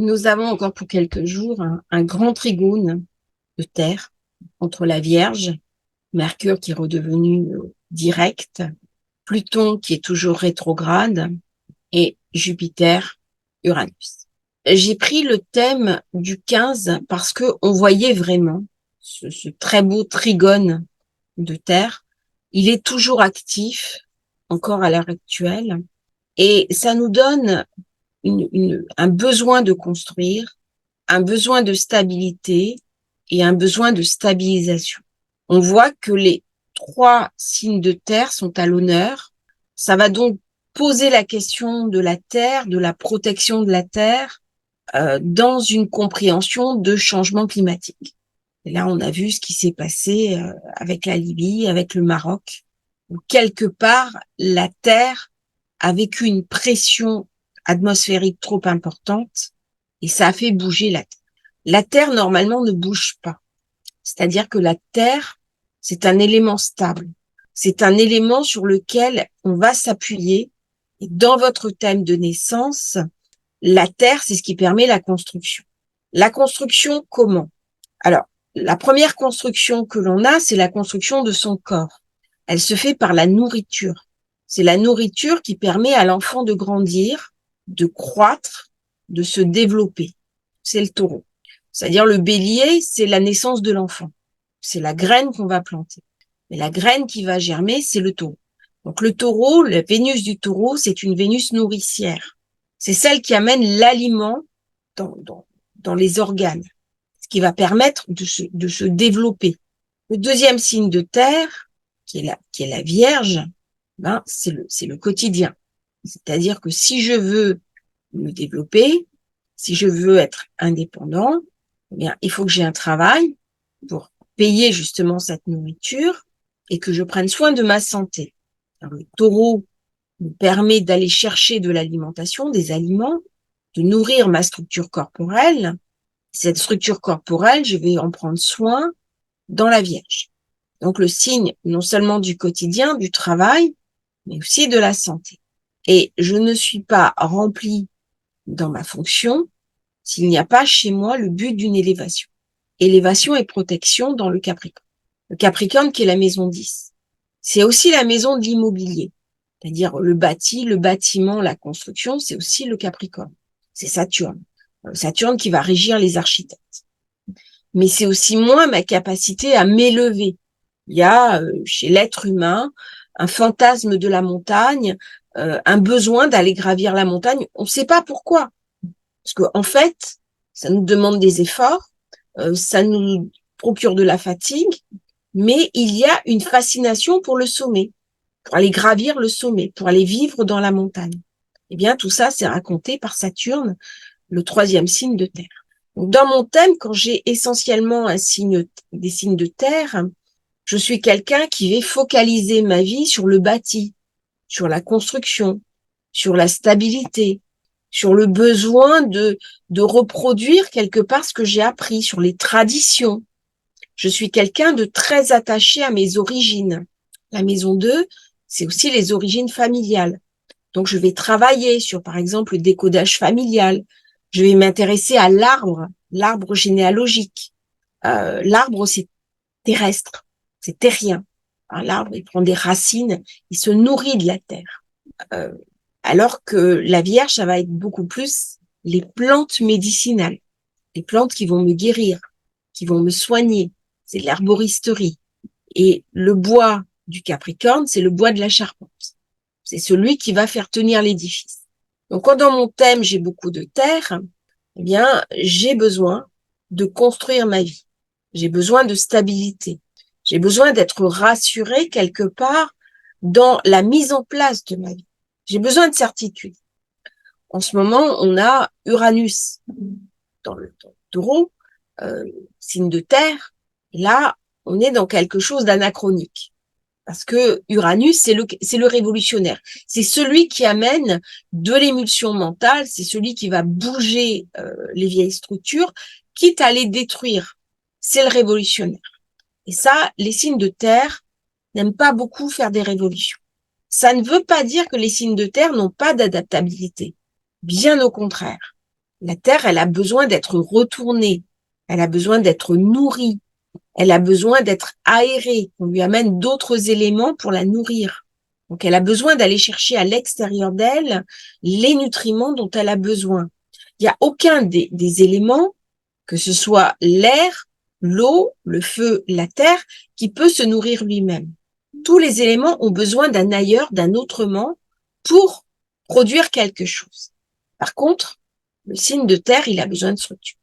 Nous avons encore pour quelques jours un grand trigone de Terre entre la Vierge, Mercure qui est redevenu direct, Pluton qui est toujours rétrograde et Jupiter, Uranus. J'ai pris le thème du 15 parce que on voyait vraiment ce très beau trigone de Terre. Il est toujours actif, encore à l'heure actuelle, et ça nous donne un besoin de construire, un besoin de stabilité et un besoin de stabilisation. On voit que les trois signes de terre sont à l'honneur. Ça va donc poser la question de la terre, de la protection de la terre, dans une compréhension de changement climatique. Et là, on a vu ce qui s'est passé avec la Libye, avec le Maroc, où quelque part, la terre a vécu une pression atmosphérique trop importante et ça a fait bouger la Terre. La Terre, normalement, ne bouge pas. C'est-à-dire que la Terre, c'est un élément stable. C'est un élément sur lequel on va s'appuyer. Et dans votre thème de naissance, la Terre, c'est ce qui permet la construction. La construction, comment? Alors, la première construction que l'on a, c'est la construction de son corps. Elle se fait par la nourriture. C'est la nourriture qui permet à l'enfant de grandir, de croître, de se développer. C'est le taureau. C'est-à-dire le bélier, c'est la naissance de l'enfant. C'est la graine qu'on va planter. Mais la graine qui va germer, c'est le taureau. Donc le taureau, la Vénus du taureau, c'est une Vénus nourricière. C'est celle qui amène l'aliment dans les organes, ce qui va permettre de se développer. Le deuxième signe de terre, qui est la Vierge, ben, c'est le quotidien. C'est-à-dire que si je veux me développer, si je veux être indépendant, eh bien, il faut que j'ai un travail pour payer justement cette nourriture et que je prenne soin de ma santé. Alors, le taureau me permet d'aller chercher de l'alimentation, des aliments, de nourrir ma structure corporelle. Cette structure corporelle, je vais en prendre soin dans la Vierge. Donc le signe non seulement du quotidien, du travail, mais aussi de la santé. Et je ne suis pas remplie dans ma fonction s'il n'y a pas chez moi le but d'une élévation. Élévation et protection dans le Capricorne. Le Capricorne qui est la maison 10. C'est aussi la maison de l'immobilier. C'est-à-dire le bâti, le bâtiment, la construction, c'est aussi le Capricorne. C'est Saturne. Saturne qui va régir les architectes. Mais c'est aussi moi ma capacité à m'élever. Il y a chez l'être humain un fantasme de la montagne, un besoin d'aller gravir la montagne. On ne sait pas pourquoi. Parce que en fait, ça nous demande des efforts, ça nous procure de la fatigue, mais il y a une fascination pour le sommet, pour aller gravir le sommet, pour aller vivre dans la montagne. Eh bien, tout ça, c'est raconté par Saturne, le troisième signe de terre. Donc, dans mon thème, quand j'ai essentiellement des signes de terre, je suis quelqu'un qui va focaliser ma vie sur le bâti, sur la construction, sur la stabilité, sur le besoin de reproduire quelque part ce que j'ai appris, sur les traditions. Je suis quelqu'un de très attaché à mes origines. La maison 2, c'est aussi les origines familiales. Donc, je vais travailler sur, par exemple, le décodage familial. Je vais m'intéresser à l'arbre généalogique. L'arbre, c'est terrestre, c'est terrien. L'arbre, il prend des racines, il se nourrit de la terre. Euh, alors que la Vierge, ça va être beaucoup plus les plantes médicinales, les plantes qui vont me guérir, qui vont me soigner. C'est de l'herboristerie. Et le bois du Capricorne, c'est le bois de la charpente. C'est celui qui va faire tenir l'édifice. Donc, quand dans mon thème, j'ai beaucoup de terre, eh bien, j'ai besoin de construire ma vie. J'ai besoin de stabilité. J'ai besoin d'être rassurée quelque part dans la mise en place de ma vie. J'ai besoin de certitude. En ce moment, on a Uranus dans le taureau, euh, signe de terre. Et là, on est dans quelque chose d'anachronique. Parce que Uranus, c'est le révolutionnaire. C'est celui qui amène de l'émulsion mentale, c'est celui qui va bouger les vieilles structures, quitte à les détruire. C'est le révolutionnaire. Et ça, les signes de terre n'aiment pas beaucoup faire des révolutions. Ça ne veut pas dire que les signes de terre n'ont pas d'adaptabilité. Bien au contraire. La terre, elle a besoin d'être retournée, elle a besoin d'être nourrie, elle a besoin d'être aérée, qu'on lui amène d'autres éléments pour la nourrir. Donc, elle a besoin d'aller chercher à l'extérieur d'elle les nutriments dont elle a besoin. Il n'y a aucun des éléments, que ce soit l'air, l'eau, le feu, la terre, qui peut se nourrir lui-même. Tous les éléments ont besoin d'un ailleurs, d'un autrement, pour produire quelque chose. Par contre, le signe de terre, il a besoin de structure.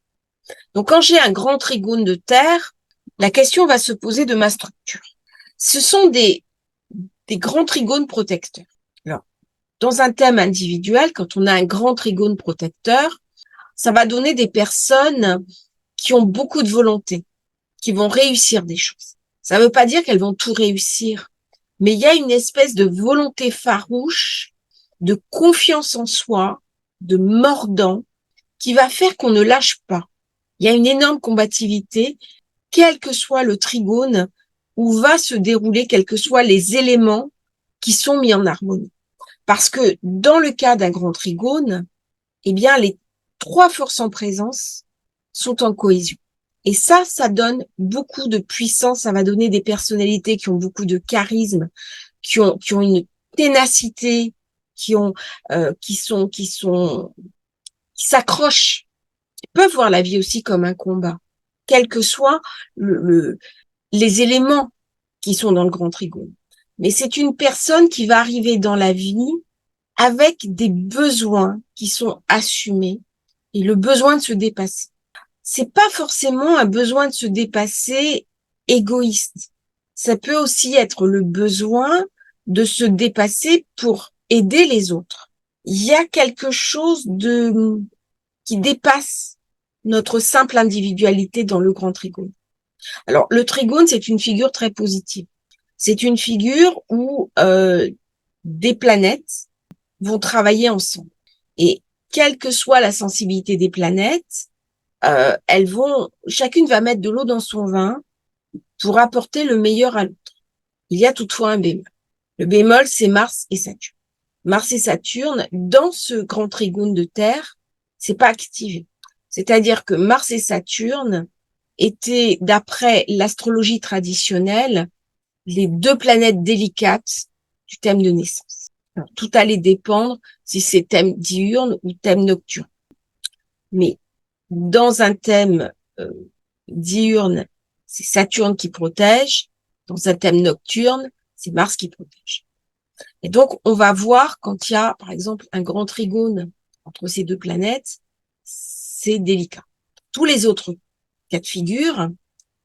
Donc, quand j'ai un grand trigone de terre, la question va se poser de ma structure. Ce sont des grands trigones protecteurs. Alors, dans un thème individuel, quand on a un grand trigone protecteur, ça va donner des personnes qui ont beaucoup de volonté, qui vont réussir des choses. Ça ne veut pas dire qu'elles vont tout réussir, mais il y a une espèce de volonté farouche, de confiance en soi, de mordant, qui va faire qu'on ne lâche pas. Il y a une énorme combativité, quel que soit le trigone, où va se dérouler, quels que soient les éléments qui sont mis en harmonie. Parce que dans le cas d'un grand trigone, eh bien, les 3 forces en présence sont en cohésion. Et ça donne beaucoup de puissance, ça va donner des personnalités qui ont beaucoup de charisme, qui ont une ténacité, qui s'accrochent, qui peuvent voir la vie aussi comme un combat, quels que soient les éléments qui sont dans le grand trigone. Mais c'est une personne qui va arriver dans la vie avec des besoins qui sont assumés et le besoin de se dépasser. C'est pas forcément un besoin de se dépasser égoïste. Ça peut aussi être le besoin de se dépasser pour aider les autres. Il y a quelque chose qui dépasse notre simple individualité dans le grand trigone. Alors, le trigone, c'est une figure très positive. C'est une figure où des planètes vont travailler ensemble. Et quelle que soit la sensibilité des planètes, chacune va mettre de l'eau dans son vin pour apporter le meilleur à l'autre. Il y a toutefois un bémol. Le bémol, c'est Mars et Saturne. Mars et Saturne, dans ce grand trigone de Terre, c'est pas activé. C'est-à-dire que Mars et Saturne étaient, d'après l'astrologie traditionnelle, les 2 planètes délicates du thème de naissance. Alors, tout allait dépendre si c'est thème diurne ou thème nocturne. Mais dans un thème diurne, c'est Saturne qui protège. Dans un thème nocturne, c'est Mars qui protège. Et donc, on va voir quand il y a, par exemple, un grand trigone entre ces 2 planètes, c'est délicat. Tous les autres cas de figure,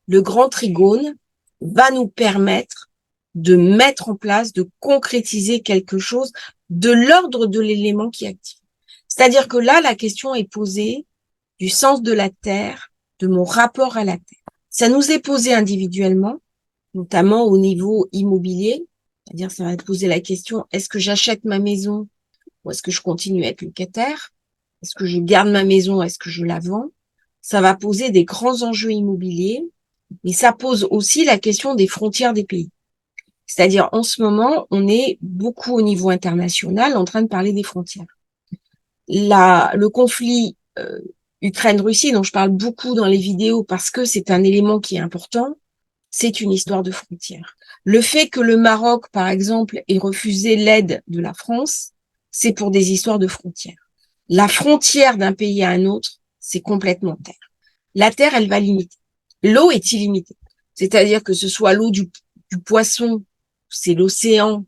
le grand trigone va nous permettre de mettre en place, de concrétiser quelque chose de l'ordre de l'élément qui active. C'est-à-dire que là, la question est posée du sens de la Terre, de mon rapport à la Terre. Ça nous est posé individuellement, notamment au niveau immobilier, c'est-à-dire ça va te poser la question, est-ce que j'achète ma maison ou est-ce que je continue à être locataire? Est-ce que je garde ma maison? Est-ce que je la vends? Ça va poser des grands enjeux immobiliers, mais ça pose aussi la question des frontières des pays. C'est-à-dire, en ce moment, on est beaucoup au niveau international en train de parler des frontières. Le conflit Ukraine-Russie, dont je parle beaucoup dans les vidéos parce que c'est un élément qui est important, c'est une histoire de frontières. Le fait que le Maroc, par exemple, ait refusé l'aide de la France, c'est pour des histoires de frontières. La frontière d'un pays à un autre, c'est complètement terre. La terre, elle va limiter. L'eau est illimitée. C'est-à-dire que ce soit l'eau du poisson, c'est l'océan,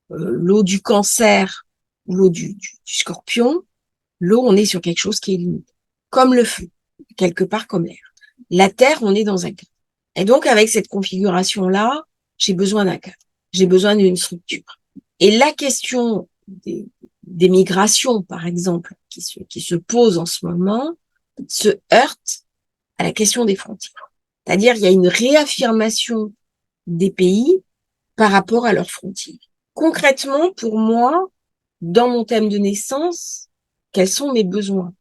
l'eau du cancer ou l'eau du scorpion, l'eau, on est sur quelque chose qui est limité. Comme le feu, quelque part comme l'air. La terre, on est dans un cadre. Et donc, avec cette configuration-là, j'ai besoin d'un cadre. J'ai besoin d'une structure. Et la question des migrations, par exemple, qui se pose en ce moment, se heurte à la question des frontières. C'est-à-dire, il y a une réaffirmation des pays par rapport à leurs frontières. Concrètement, pour moi, dans mon thème de naissance, quels sont mes besoins?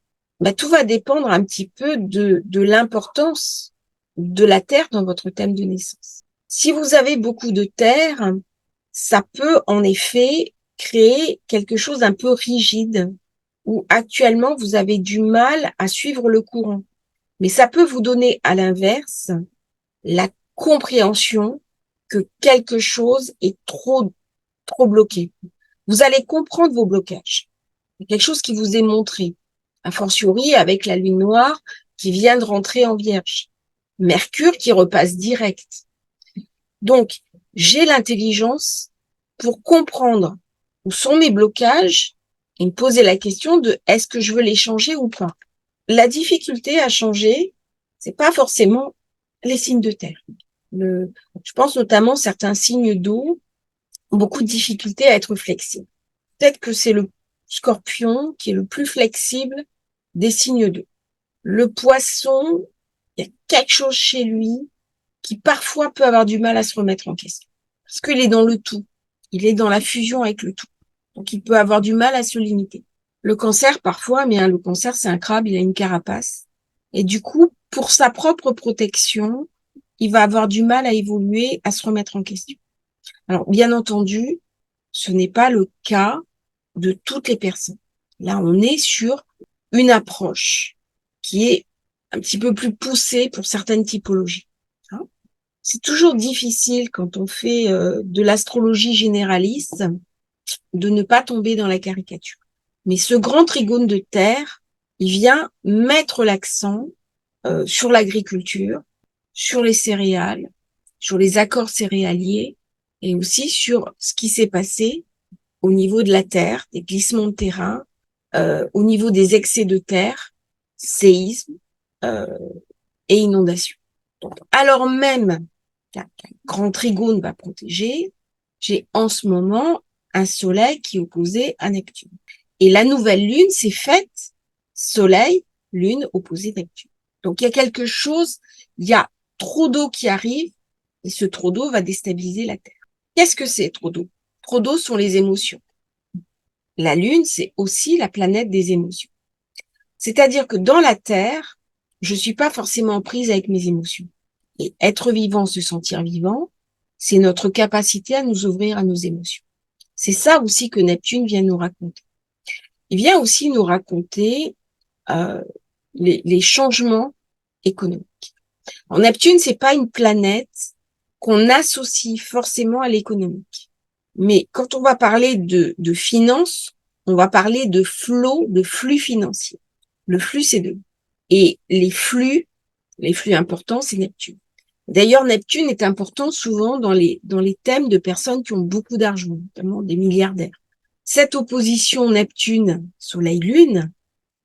Tout va dépendre un petit peu de l'importance de la terre dans votre thème de naissance. Si vous avez beaucoup de terre, ça peut en effet créer quelque chose d'un peu rigide, ou actuellement vous avez du mal à suivre le courant. Mais ça peut vous donner à l'inverse la compréhension que quelque chose est trop bloqué. Vous allez comprendre vos blocages. C'est quelque chose qui vous est montré. A fortiori avec la lune noire qui vient de rentrer en Vierge. Mercure qui repasse direct. Donc, j'ai l'intelligence pour comprendre où sont mes blocages et me poser la question de est-ce que je veux les changer ou pas. La difficulté à changer, c'est pas forcément les signes de terre. Je pense notamment certains signes d'eau ont beaucoup de difficultés à être flexibles. Peut-être que c'est le Scorpion qui est le plus flexible des signes d'eau. Le Poisson, il y a quelque chose chez lui qui parfois peut avoir du mal à se remettre en question. Parce qu'il est dans le tout. Il est dans la fusion avec le tout. Donc, il peut avoir du mal à se limiter. Le Cancer, parfois, mais le Cancer, c'est un crabe, il a une carapace. Et du coup, pour sa propre protection, il va avoir du mal à évoluer, à se remettre en question. Alors, bien entendu, ce n'est pas le cas de toutes les personnes. Là, on est sur une approche qui est un petit peu plus poussée pour certaines typologies. C'est toujours difficile quand on fait de l'astrologie généraliste de ne pas tomber dans la caricature. Mais ce grand trigone de terre, il vient mettre l'accent sur l'agriculture, sur les céréales, sur les accords céréaliers et aussi sur ce qui s'est passé au niveau de la terre, des glissements de terrain, au niveau des excès de terre, séismes euh, et inondations. Donc, alors même qu'un grand trigone va protéger, j'ai en ce moment un soleil qui est opposé à Neptune. Et la nouvelle lune s'est faite soleil, lune opposée Neptune. Donc il y a quelque chose, il y a trop d'eau qui arrive et ce trop d'eau va déstabiliser la Terre. Qu'est-ce que c'est trop d'eau? Trop d'eau sont les émotions. La lune, c'est aussi la planète des émotions. C'est-à-dire que dans la Terre, je suis pas forcément en prise avec mes émotions. Et être vivant, se sentir vivant, c'est notre capacité à nous ouvrir à nos émotions. C'est ça aussi que Neptune vient nous raconter. Il vient aussi nous raconter les changements économiques. Alors, Neptune, c'est pas une planète qu'on associe forcément à l'économique. Mais quand on va parler de finances, on va parler de flot, de flux financiers. Le flux, c'est de. Et les flux importants, c'est Neptune. D'ailleurs, Neptune est important souvent dans les thèmes de personnes qui ont beaucoup d'argent, notamment des milliardaires. Cette opposition Neptune-Soleil-Lune,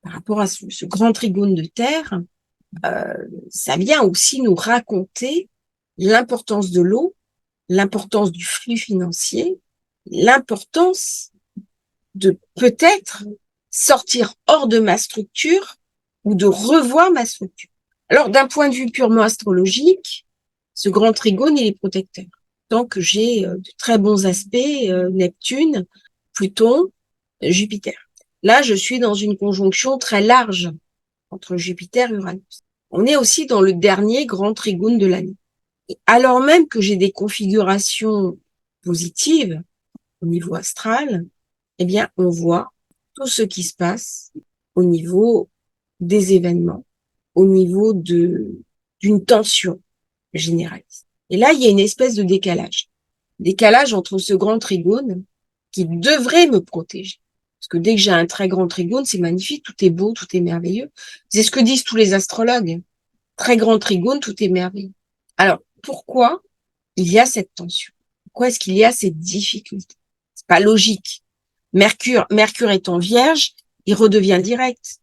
par rapport à ce grand trigone de Terre, ça vient aussi nous raconter l'importance de l'eau, l'importance du flux financier, l'importance de peut-être sortir hors de ma structure ou de revoir ma structure. Alors, d'un point de vue purement astrologique, ce grand trigone, il est protecteur. Tant que j'ai de très bons aspects, Neptune, Pluton, Jupiter. Là, je suis dans une conjonction très large entre Jupiter et Uranus. On est aussi dans le dernier grand trigone de l'année. Et alors même que j'ai des configurations positives au niveau astral, eh bien, on voit tout ce qui se passe au niveau des événements, au niveau d'une tension généraliste. Et là, il y a une espèce de décalage. Décalage entre ce grand trigone qui devrait me protéger. Parce que dès que j'ai un très grand trigone, c'est magnifique, tout est beau, tout est merveilleux. C'est ce que disent tous les astrologues. Très grand trigone, tout est merveilleux. Alors, pourquoi il y a cette tension? Pourquoi est-ce qu'il y a cette difficulté? C'est pas logique. Mercure étant vierge, il redevient direct.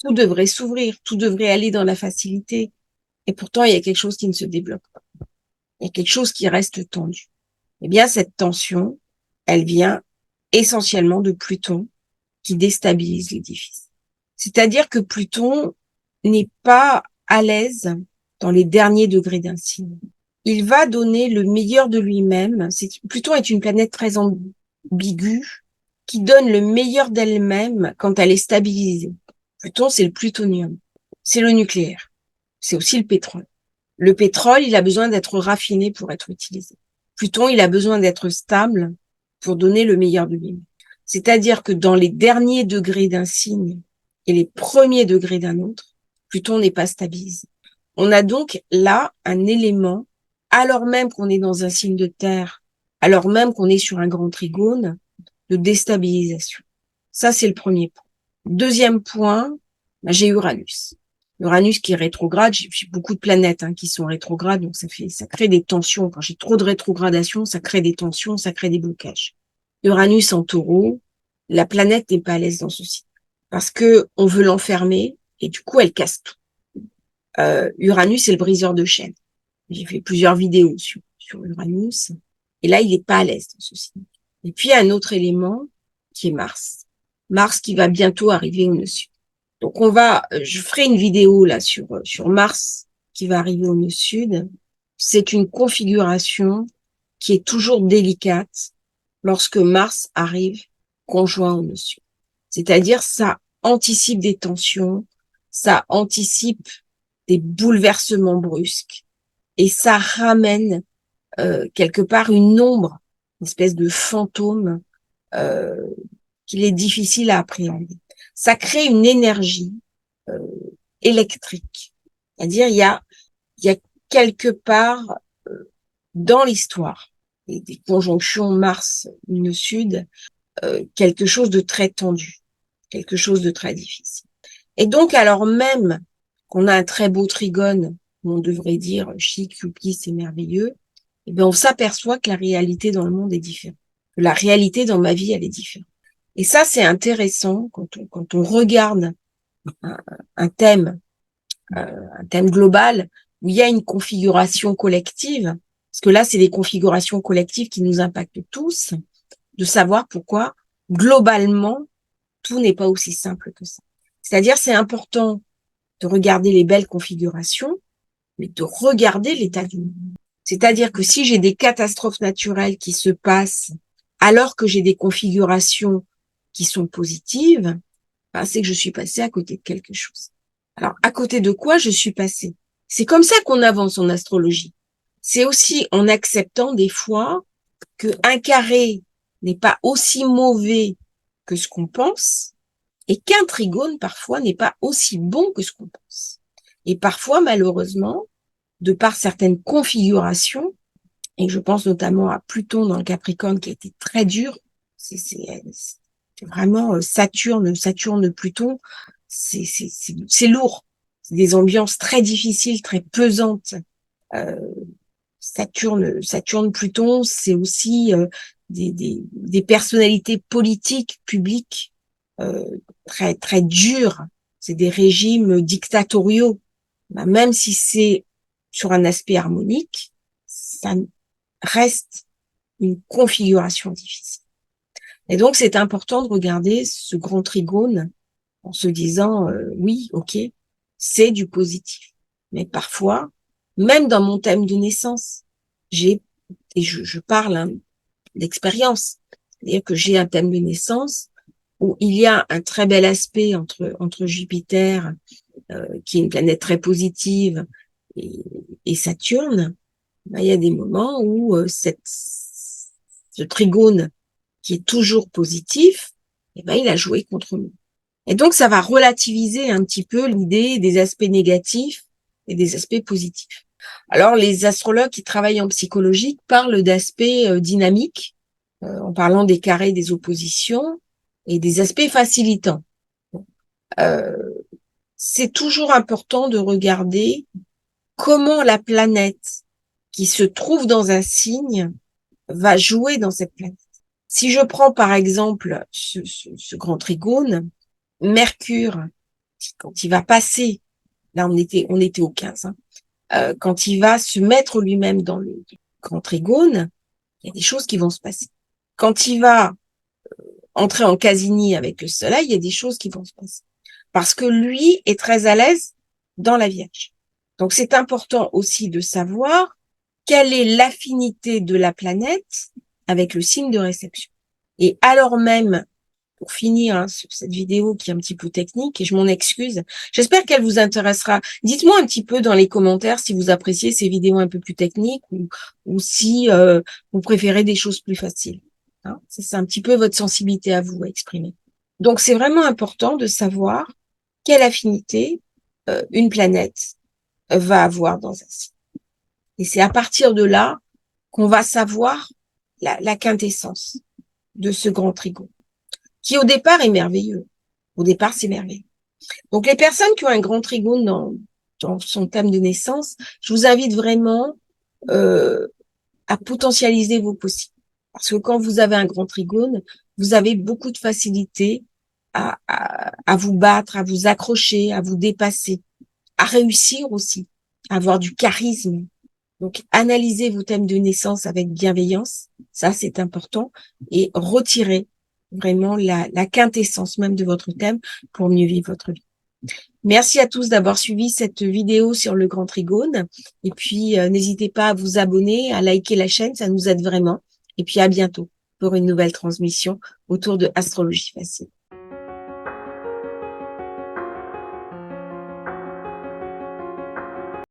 Tout devrait s'ouvrir, tout devrait aller dans la facilité. Et pourtant, il y a quelque chose qui ne se débloque pas. Il y a quelque chose qui reste tendu. Eh bien, cette tension, elle vient essentiellement de Pluton qui déstabilise l'édifice. C'est-à-dire que Pluton n'est pas à l'aise dans les derniers degrés d'un signe. Il va donner le meilleur de lui-même. Pluton est une planète très ambiguë qui donne le meilleur d'elle-même quand elle est stabilisée. Pluton, c'est le plutonium. C'est le nucléaire. C'est aussi le pétrole. Le pétrole, il a besoin d'être raffiné pour être utilisé. Pluton, il a besoin d'être stable pour donner le meilleur de lui-même. C'est-à-dire que dans les derniers degrés d'un signe et les premiers degrés d'un autre, Pluton n'est pas stabilisé. On a donc là un élément, alors même qu'on est dans un signe de terre, alors même qu'on est sur un grand trigone, de déstabilisation. Ça, c'est le premier point. Deuxième point, j'ai Uranus. Uranus qui est rétrograde, j'ai beaucoup de planètes qui sont rétrogrades, donc ça crée des tensions. Quand j'ai trop de rétrogradation, ça crée des tensions, ça crée des blocages. Uranus en Taureau, la planète n'est pas à l'aise dans ce signe parce que on veut l'enfermer et du coup elle casse tout. Uranus c'est le briseur de chaînes. J'ai fait plusieurs vidéos sur Uranus et là il n'est pas à l'aise dans ce signe. Et puis un autre élément qui est Mars. Mars qui va bientôt arriver au nœud sud. Donc je ferai une vidéo là sur Mars qui va arriver au nœud sud. C'est une configuration qui est toujours délicate lorsque Mars arrive conjoint au nœud sud. C'est-à-dire, ça anticipe des tensions, ça anticipe des bouleversements brusques et ça ramène quelque part une ombre, une espèce de fantôme qu'il est difficile à appréhender. Ça crée une énergie électrique. C'est-à-dire, il y a quelque part dans l'histoire des conjonctions Mars-Nœud-Sud, quelque chose de très tendu, quelque chose de très difficile. Et donc, alors même qu'on a un très beau trigone, on devrait dire chic, youpi, c'est merveilleux, et bien on s'aperçoit que la réalité dans le monde est différente. Que la réalité dans ma vie, elle est différente. Et ça, c'est intéressant quand on regarde un thème global où il y a une configuration collective, parce que là, c'est des configurations collectives qui nous impactent tous, de savoir pourquoi, globalement, tout n'est pas aussi simple que ça. C'est-à-dire, c'est important de regarder les belles configurations, mais de regarder l'état du monde. C'est-à-dire que si j'ai des catastrophes naturelles qui se passent alors que j'ai des configurations qui sont positives, ben, c'est que je suis passée à côté de quelque chose. Alors, à côté de quoi je suis passée? C'est comme ça qu'on avance en astrologie. C'est aussi en acceptant des fois qu'un carré n'est pas aussi mauvais que ce qu'on pense et qu'un trigone parfois n'est pas aussi bon que ce qu'on pense. Et parfois, malheureusement, de par certaines configurations, et je pense notamment à Pluton dans le Capricorne qui a été très dur, c'est vraiment Saturne-Pluton, c'est lourd. C'est des ambiances très difficiles, très pesantes. Saturne-Pluton, c'est aussi des personnalités politiques, publiques, très, très dures. C'est des régimes dictatoriaux. Ben, même si c'est sur un aspect harmonique, ça reste une configuration difficile. Et donc, c'est important de regarder ce grand trigone en se disant, oui, ok, c'est du positif. Mais parfois, même dans mon thème de naissance, je parle d'expérience, c'est-à-dire que j'ai un thème de naissance où il y a un très bel aspect entre Jupiter, qui est une planète très positive, et Saturne. Ben, il y a des moments où ce trigone qui est toujours positif, ben, il a joué contre nous. Et donc, ça va relativiser un petit peu l'idée des aspects négatifs et des aspects positifs. Alors, les astrologues qui travaillent en psychologie parlent d'aspects dynamiques, en parlant des carrés, des oppositions et des aspects facilitants. C'est toujours important de regarder comment la planète qui se trouve dans un signe va jouer dans cette planète. Si je prends par exemple ce grand trigone, Mercure, quand il va passer, là on était au 15, quand il va se mettre lui-même dans le grand trigone, il y a des choses qui vont se passer. Quand il va entrer en Cassini avec le Soleil, il y a des choses qui vont se passer. Parce que lui est très à l'aise dans la Vierge. Donc c'est important aussi de savoir quelle est l'affinité de la planète avec le signe de réception. Et alors même, pour finir sur cette vidéo qui est un petit peu technique, et je m'en excuse, j'espère qu'elle vous intéressera. Dites-moi un petit peu dans les commentaires si vous appréciez ces vidéos un peu plus techniques ou si vous préférez des choses plus faciles. hein. C'est un petit peu votre sensibilité à vous à exprimer. Donc, c'est vraiment important de savoir quelle affinité une planète va avoir dans un signe. Et c'est à partir de là qu'on va savoir la quintessence de ce grand trigone, qui au départ est merveilleux. Au départ, c'est merveilleux. Donc, les personnes qui ont un grand trigone dans son thème de naissance, je vous invite vraiment à potentialiser vos possibles. Parce que quand vous avez un grand trigone, vous avez beaucoup de facilité à vous battre, à vous accrocher, à vous dépasser, à réussir aussi, à avoir du charisme. Donc, analysez vos thèmes de naissance avec bienveillance, ça c'est important, et retirez vraiment la quintessence même de votre thème pour mieux vivre votre vie. Merci à tous d'avoir suivi cette vidéo sur le grand trigone. Et puis, n'hésitez pas à vous abonner, à liker la chaîne, ça nous aide vraiment. Et puis, à bientôt pour une nouvelle transmission autour de Astrologie Facile.